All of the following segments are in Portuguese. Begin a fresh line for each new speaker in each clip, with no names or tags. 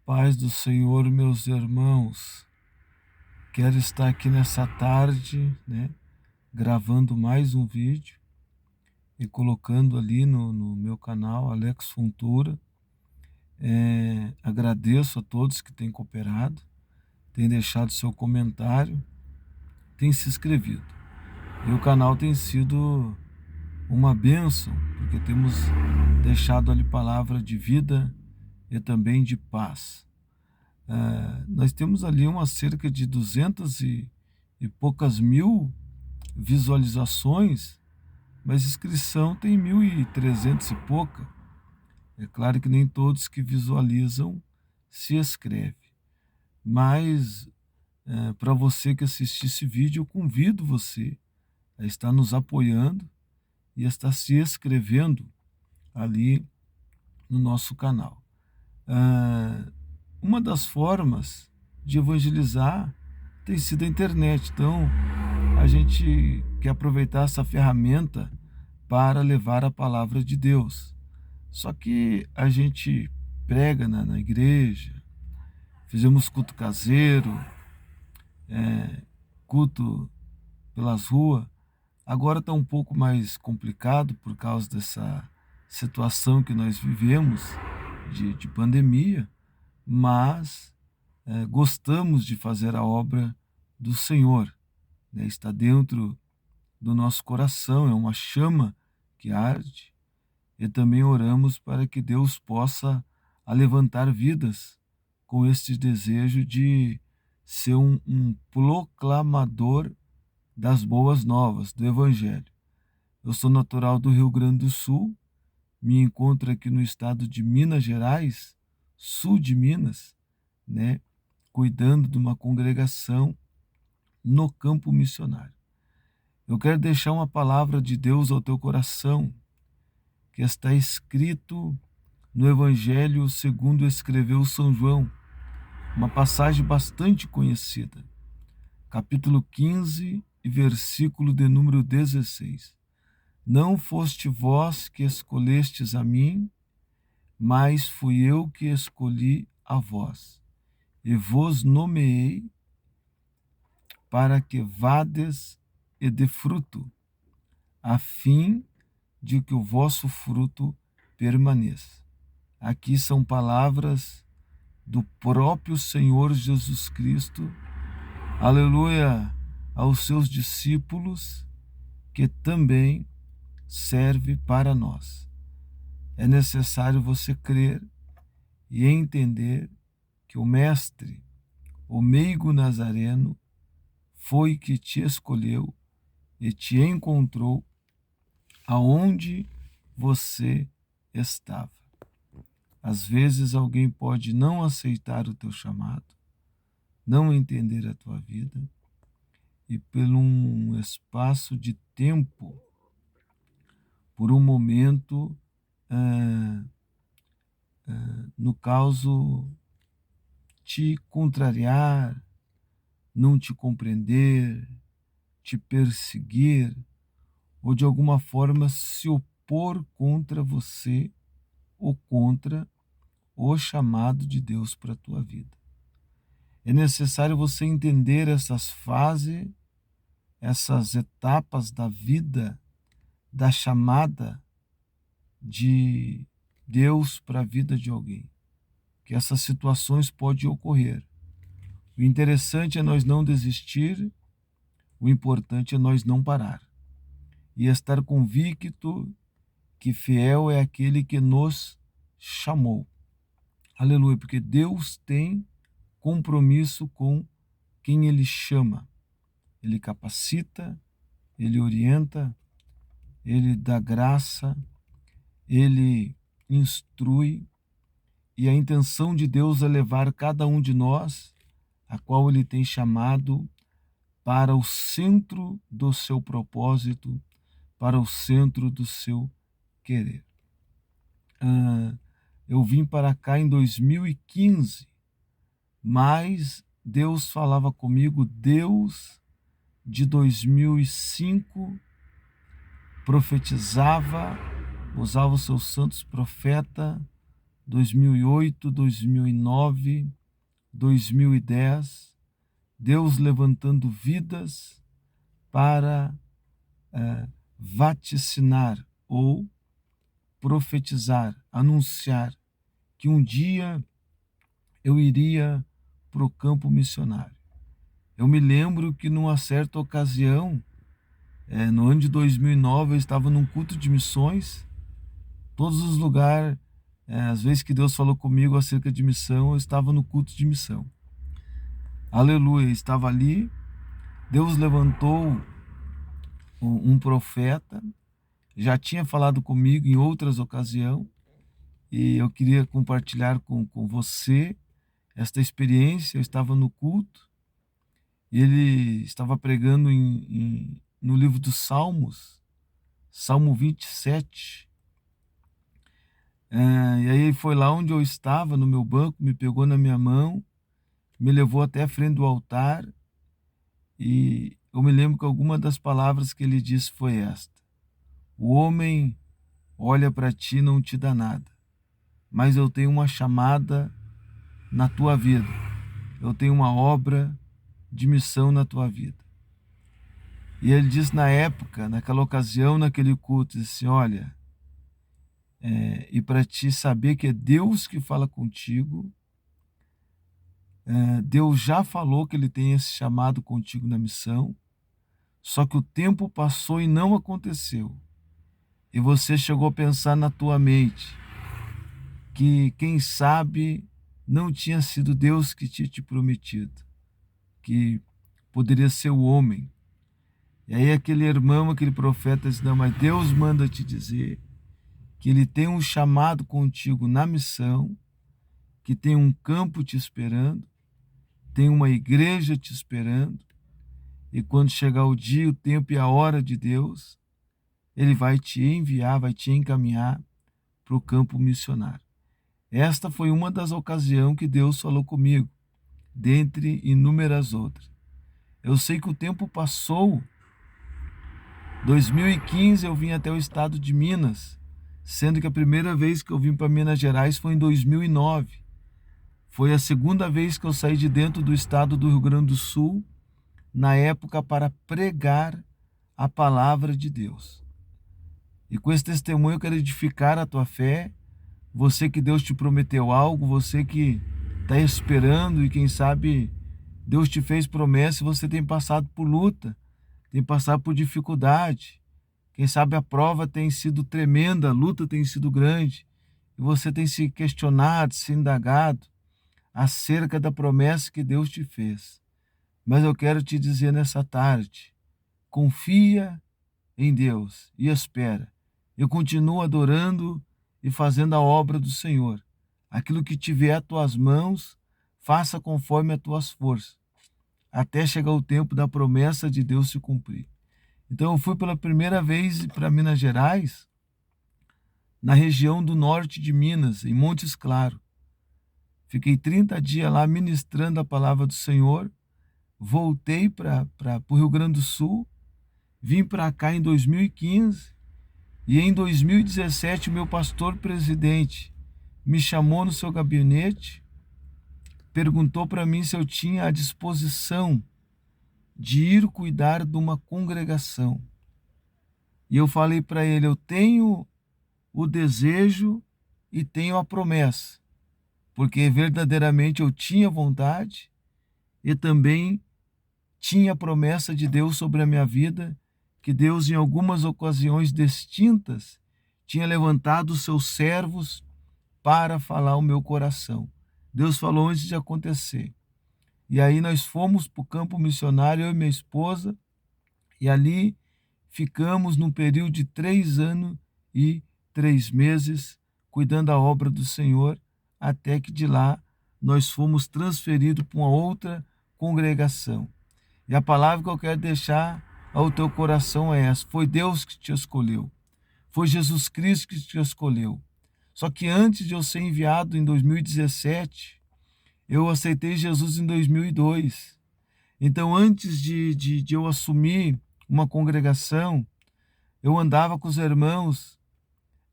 Paz do Senhor, meus irmãos. Quero estar aqui nessa tarde, gravando mais um vídeo e colocando ali no meu canal, Alex Fontoura. Agradeço a todos que têm cooperado, têm deixado seu comentário, têm se inscrevido. E o canal tem sido uma bênção, porque temos deixado ali palavra de vida e também de paz. Nós temos ali cerca de 200 e poucas mil visualizações, mas inscrição tem 1.300 e pouca. É claro que nem todos que visualizam se inscrevem, mas para você que assistir esse vídeo, eu convido você a estar nos apoiando e a estar se inscrevendo ali no nosso canal. Uma das formas de evangelizar tem sido a internet, então a gente quer aproveitar essa ferramenta para levar a palavra de Deus. Só que a gente prega na igreja, fizemos culto caseiro, culto pelas ruas. Agora está um pouco mais complicado por causa dessa situação que nós vivemos de pandemia, mas gostamos de fazer a obra do Senhor. Está dentro do nosso coração, é uma chama que arde, e também oramos para que Deus possa levantar vidas com este desejo de ser um proclamador das boas novas, do Evangelho. Eu sou natural do Rio Grande do Sul, me encontro aqui no estado de Minas Gerais, sul de Minas, cuidando de uma congregação no campo missionário. Eu quero deixar uma palavra de Deus ao teu coração, que está escrito no Evangelho segundo escreveu São João, uma passagem bastante conhecida, capítulo 15 e versículo de número 16. Não foste vós que escolhestes a mim, mas fui eu que escolhi a vós, e vos nomeei para que vades e dê fruto, a fim de que o vosso fruto permaneça. Aqui são palavras do próprio Senhor Jesus Cristo, aleluia, aos seus discípulos, que também serve para nós. É necessário você crer e entender que o Mestre, o meigo Nazareno, foi que te escolheu e te encontrou aonde você estava. Às vezes alguém pode não aceitar o teu chamado, não entender a tua vida, e por um espaço de tempo, por um momento, no caso, te contrariar, não te compreender, te perseguir, ou de alguma forma se opor contra você ou contra o chamado de Deus para a tua vida. É necessário você entender essas fases, essas etapas da vida, da chamada de Deus para a vida de alguém, que essas situações podem ocorrer. O interessante é nós não desistir, o importante é nós não parar e estar convicto que fiel é aquele que nos chamou. Aleluia, porque Deus tem compromisso com quem Ele chama. Ele capacita, Ele orienta, Ele dá graça, Ele instrui, e a intenção de Deus é levar cada um de nós, a qual Ele tem chamado, para o centro do seu propósito, para o centro do seu querer. Eu vim para cá em 2015, mas Deus falava comigo, Deus de 2005, profetizava, usava os seus santos profetas 2008, 2009, 2010, Deus levantando vidas para vaticinar ou profetizar, anunciar que um dia eu iria para o campo missionário. Eu me lembro que numa certa ocasião, no ano de 2009, eu estava num culto de missões. Todos os lugares, às vezes que Deus falou comigo acerca de missão, eu estava no culto de missão. Aleluia, estava ali. Deus levantou um profeta, já tinha falado comigo em outras ocasiões, e eu queria compartilhar com você esta experiência. Eu estava no culto, e ele estava pregando no livro dos Salmos, Salmo 27. E aí ele foi lá onde eu estava, no meu banco, me pegou na minha mão, me levou até a frente do altar, e eu me lembro que alguma das palavras que ele disse foi esta: o homem olha para ti e não te dá nada, mas eu tenho uma chamada na tua vida, eu tenho uma obra de missão na tua vida. E ele disse na época, naquela ocasião, naquele culto, disse assim: olha, e para ti saber que é Deus que fala contigo, Deus já falou que ele tem esse chamado contigo na missão, só que o tempo passou e não aconteceu. E você chegou a pensar na tua mente que, quem sabe, não tinha sido Deus que tinha te prometido, que poderia ser o homem. E aí aquele irmão, aquele profeta disse: não, mas Deus manda te dizer que ele tem um chamado contigo na missão, que tem um campo te esperando, tem uma igreja te esperando, e quando chegar o dia, o tempo e a hora de Deus, ele vai te enviar, vai te encaminhar para o campo missionário. Esta foi uma das ocasiões que Deus falou comigo, dentre inúmeras outras. Eu sei que o tempo passou. 2015 eu vim até o estado de Minas, sendo que a primeira vez que eu vim para Minas Gerais foi em 2009. Foi a segunda vez que eu saí de dentro do estado do Rio Grande do Sul, na época, para pregar a palavra de Deus. E com esse testemunho eu quero edificar a tua fé. Você que Deus te prometeu algo, você que está esperando e quem sabe Deus te fez promessa e você tem passado por luta, tem passado por dificuldade. Quem sabe a prova tem sido tremenda, a luta tem sido grande, e você tem se questionado, se indagado acerca da promessa que Deus te fez. Mas eu quero te dizer nessa tarde: confia em Deus e espera. Eu continuo adorando e fazendo a obra do Senhor. Aquilo que tiver às tuas mãos, faça conforme as tuas forças, até chegar o tempo da promessa de Deus se cumprir. Então eu fui pela primeira vez para Minas Gerais, na região do norte de Minas, em Montes Claros. Fiquei 30 dias lá ministrando a palavra do Senhor. Voltei para o Rio Grande do Sul, vim para cá em 2015, e em 2017 o meu pastor presidente me chamou no seu gabinete, perguntou para mim se eu tinha a disposição de ir cuidar de uma congregação. E eu falei para ele: eu tenho o desejo e tenho a promessa, porque verdadeiramente eu tinha vontade e também tinha a promessa de Deus sobre a minha vida, que Deus em algumas ocasiões distintas tinha levantado os seus servos para falar o meu coração. Deus falou antes de acontecer. E aí nós fomos para o campo missionário, eu e minha esposa, e ali ficamos num período de 3 anos e 3 meses, cuidando da obra do Senhor, até que de lá nós fomos transferidos para uma outra congregação. E a palavra que eu quero deixar ao teu coração é essa: foi Deus que te escolheu, foi Jesus Cristo que te escolheu. Só que antes de eu ser enviado em 2017, eu aceitei Jesus em 2002. Então, antes de eu assumir uma congregação, eu andava com os irmãos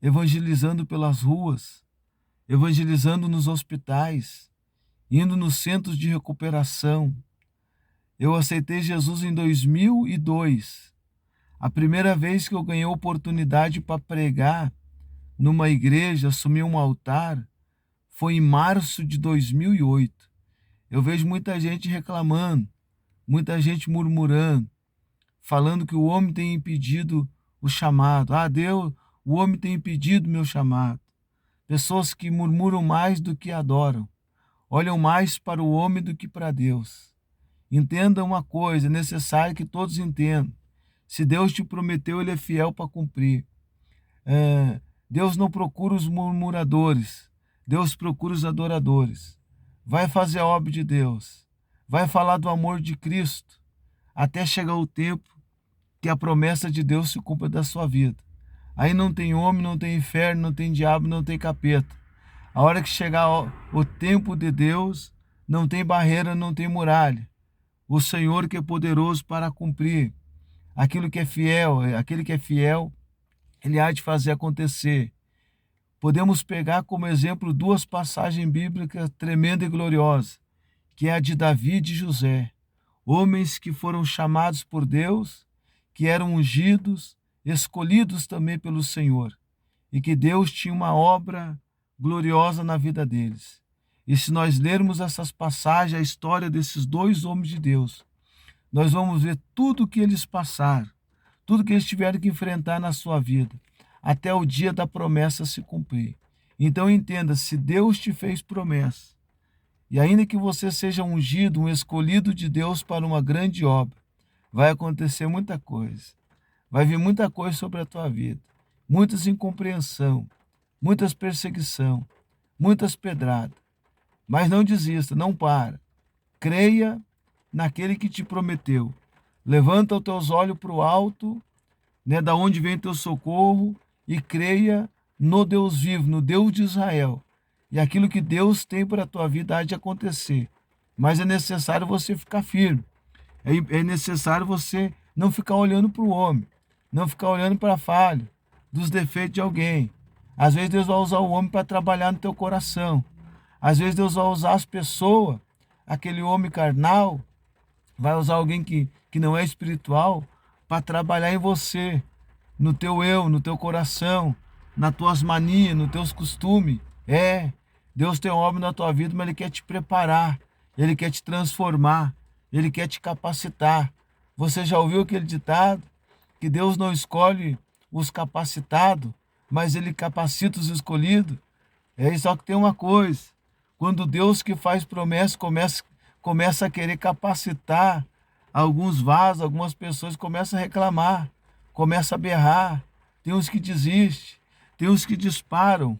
evangelizando pelas ruas. evangelizando nos hospitais, indo nos centros de recuperação. Eu aceitei Jesus em 2002. A primeira vez que eu ganhei oportunidade para pregar numa igreja, assumir um altar, foi em março de 2008. Eu vejo muita gente reclamando, muita gente murmurando, falando que o homem tem impedido o chamado. Ah, Deus, o homem tem impedido meu chamado. Pessoas que murmuram mais do que adoram, olham mais para o homem do que para Deus. Entenda uma coisa, é necessário que todos entendam. Se Deus te prometeu, Ele é fiel para cumprir. Deus não procura os murmuradores, Deus procura os adoradores. Vai fazer a obra de Deus, vai falar do amor de Cristo, até chegar o tempo que a promessa de Deus se cumpra da sua vida. Aí não tem homem, não tem inferno, não tem diabo, não tem capeta. A hora que chegar o tempo de Deus, não tem barreira, não tem muralha. O Senhor que é poderoso para cumprir aquilo que é fiel, aquele que é fiel, Ele há de fazer acontecer. Podemos pegar como exemplo duas passagens bíblicas tremendas e gloriosas, que é a de Davi e de José, homens que foram chamados por Deus, que eram ungidos, escolhidos também pelo Senhor, e que Deus tinha uma obra gloriosa na vida deles. E se nós lermos essas passagens, a história desses dois homens de Deus, nós vamos ver tudo o que eles passaram, tudo que eles tiveram que enfrentar na sua vida, até o dia da promessa se cumprir. Então entenda, se Deus te fez promessa, e ainda que você seja ungido, um escolhido de Deus para uma grande obra, vai acontecer muita coisa. Vai vir muita coisa sobre a tua vida. Muitas incompreensão, muitas perseguição, muitas pedradas. Mas não desista, não para. Creia naquele que te prometeu. Levanta os teus olhos para o alto, da onde vem teu socorro, e creia no Deus vivo, no Deus de Israel. E aquilo que Deus tem para a tua vida há de acontecer. Mas é necessário você ficar firme. É necessário você não ficar olhando para o homem, não ficar olhando para a falha, dos defeitos de alguém. Às vezes Deus vai usar o homem para trabalhar no teu coração. Às vezes Deus vai usar as pessoas, aquele homem carnal, vai usar alguém que não é espiritual, para trabalhar em você, no teu eu, no teu coração, nas tuas manias, nos teus costumes. Deus tem uma obra na tua vida, mas Ele quer te preparar, Ele quer te transformar, Ele quer te capacitar. Você já ouviu aquele ditado? Que Deus não escolhe os capacitados, mas Ele capacita os escolhidos. Só que tem uma coisa, quando Deus que faz promessa começa a querer capacitar alguns vasos, algumas pessoas começam a reclamar, começam a berrar. Tem uns que desistem, tem uns que disparam,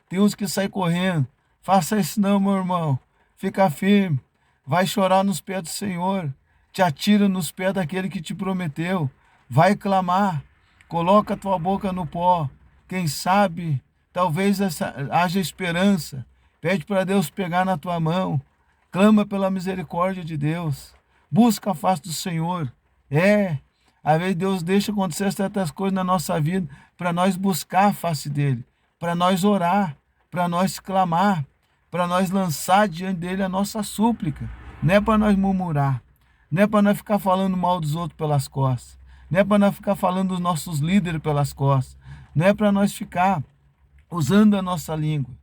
tem uns que saem correndo. Faça isso não, meu irmão. Fica firme. Vai chorar nos pés do Senhor. Te atira nos pés daquele que te prometeu. Vai clamar. Coloca a tua boca no pó. Quem sabe, talvez haja esperança. Pede para Deus pegar na tua mão. Clama pela misericórdia de Deus. Busca a face do Senhor. Às vezes Deus deixa acontecer certas coisas na nossa vida para nós buscar a face dele, para nós orar, para nós clamar, para nós lançar diante dele a nossa súplica. Não é para nós murmurar, não é para nós ficar falando mal dos outros pelas costas, não é para nós ficar falando dos nossos líderes pelas costas, não é para nós ficar usando a nossa língua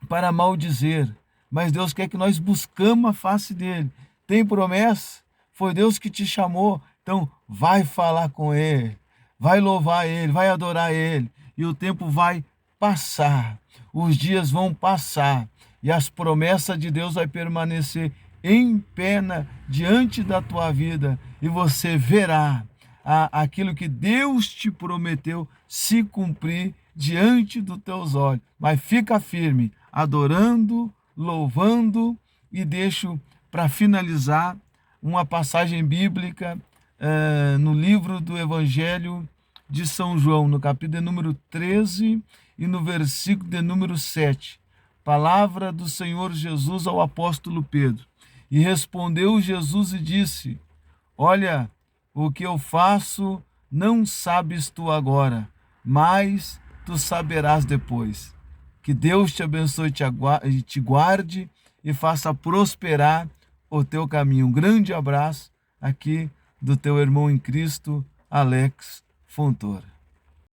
para maldizer, mas Deus quer que nós buscamos a face dele. Tem promessa? Foi Deus que te chamou, então vai falar com ele, vai louvar ele, vai adorar ele, e o tempo vai passar, os dias vão passar, e as promessas de Deus vai permanecer em pé diante da tua vida, e você verá aquilo que Deus te prometeu se cumprir diante dos teus olhos. Mas fica firme, adorando, louvando, e deixo para finalizar uma passagem bíblica no livro do Evangelho de São João, no capítulo de número 13 e no versículo de número 7. Palavra do Senhor Jesus ao apóstolo Pedro. E respondeu Jesus e disse: olha, o que eu faço não sabes tu agora, mas tu saberás depois. Que Deus te abençoe e te guarde e faça prosperar o teu caminho. Um grande abraço aqui do teu irmão em Cristo, Alex Fontoura.